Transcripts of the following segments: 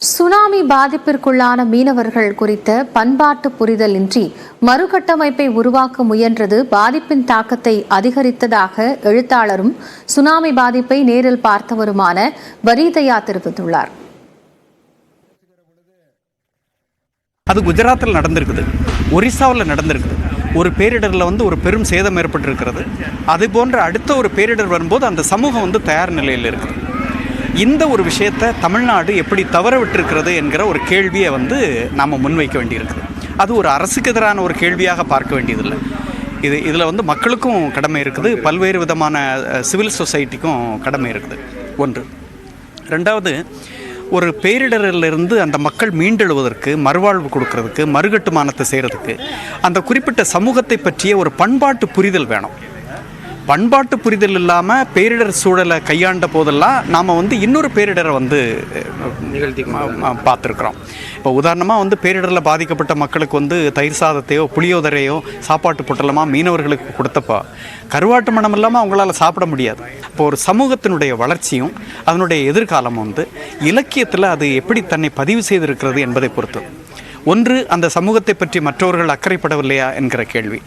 Tsunami பாதிப்பிற்குள்ளான மீனவர்கள் குறித்த பண்பாட்டு புரிதலின்றி மறுகட்டமைப்பை உருவாக்க முயன்றது பாதிப்பின் தாக்கத்தை அதிகரித்ததாக எழுத்தாளரும் சுனாமி பாதிப்பை நேரில் பார்த்தவருமான வரிதயா தெரிவித்துள்ளார். அது குஜராத்தில் நடந்திருக்குது, ஒரிசாவில் நடந்திருக்குது. ஒரு பேரிடரில் ஒரு பெரும் சேதம் ஏற்பட்டிருக்கிறது. அது போன்ற அடுத்த ஒரு பேரிடர் வரும்போது அந்த சமூகம் தயார் நிலையில் இருக்குது. இந்த ஒரு விஷயத்தை தமிழ்நாடு எப்படி தவற விட்டிருக்கிறது என்கிற ஒரு கேள்வியை நாம் முன்வைக்க வேண்டியிருக்குது. அது ஒரு அரசுக்கு எதிரான ஒரு கேள்வியாக பார்க்க வேண்டியதில்லை. இதில் மக்களுக்கும் கடமை இருக்குது, பல்வேறு விதமான சிவில் சொசைட்டிக்கும் கடமை இருக்குது. ஒன்று. ரெண்டாவது, ஒரு பேரிடரிலிருந்து அந்த மக்கள் மீண்டெழுவதற்கு, மறுவாழ்வு கொடுக்கறதுக்கு, மறுகட்டுமானத்தை செய்கிறதுக்கு அந்த குறிப்பிட்ட சமூகத்தை பற்றிய ஒரு பண்பாட்டு புரிதல் வேணும். பண்பாட்டு புரிதல் இல்லாமல் பேரிடர் சூழலை கையாண்ட போதெல்லாம் நாம் இன்னொரு பேரிடரை நிகழ்த்தி பார்த்துருக்குறோம். இப்போ உதாரணமாக பேரிடரில் பாதிக்கப்பட்ட மக்களுக்கு தயிர் சாதத்தையோ புளியோதரையோ சாப்பாட்டு பொட்டலமாக மீனவர்களுக்கு கொடுத்தப்போ கருவாட்டு மனம் இல்லாமல் அவங்களால சாப்பிட முடியாது. இப்போ ஒரு சமூகத்தினுடைய வளர்ச்சியும் அதனுடைய எதிர்காலமும் இலக்கியத்தில் அது எப்படி தன்னை பதிவு செய்திருக்கிறது என்பதை பொறுத்து. ஒன்று, அந்த சமூகத்தை பற்றி மற்றவர்கள் அக்கறைப்படவில்லையா என்கிற கேள்வி.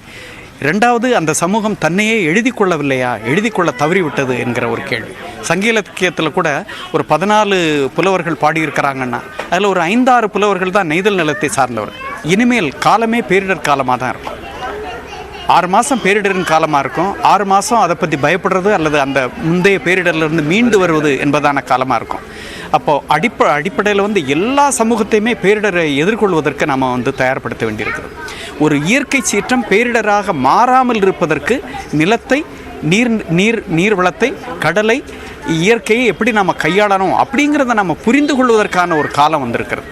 ரெண்டாவது, அந்த சமூகம் தன்னையே எழுதி கொள்ளவில்லையா, எழுதி கொள்ள தவறிவிட்டது என்கிற ஒரு கேள்வி. சங்க இலக்கியத்தில் கூட ஒரு 14 புலவர்கள் பாடியிருக்கிறாங்கன்னா அதில் ஒரு 5-6 புலவர்கள் தான் நெய்தல் நிலத்தை சார்ந்தவர்கள். இனிமேல் காலமே பேரிடர் காலமாக தான் இருக்கும். 6 மாதம் பேரிடரின் காலமாக இருக்கும். 6 மாதம் அதை பற்றி பயப்படுறது அல்லது அந்த முந்தைய பேரிடர்லேருந்து மீண்டு வருவது என்பதான காலமாக இருக்கும். அப்போது அடிப்படையில் எல்லா சமூகத்தையுமே பேரிடரை எதிர்கொள்வதற்கு நாம் தயார்படுத்த வேண்டியிருக்குது. ஒரு இயற்கை சீற்றம் பேரிடராக மாறாமல் இருப்பதற்கு நிலத்தை, நீர் வளத்தை, கடலை, இயற்கையை எப்படி நாம் கையாளணும் அப்படிங்கிறத நம்ம புரிந்து கொள்வதற்கான ஒரு காலம் வந்திருக்கிறது.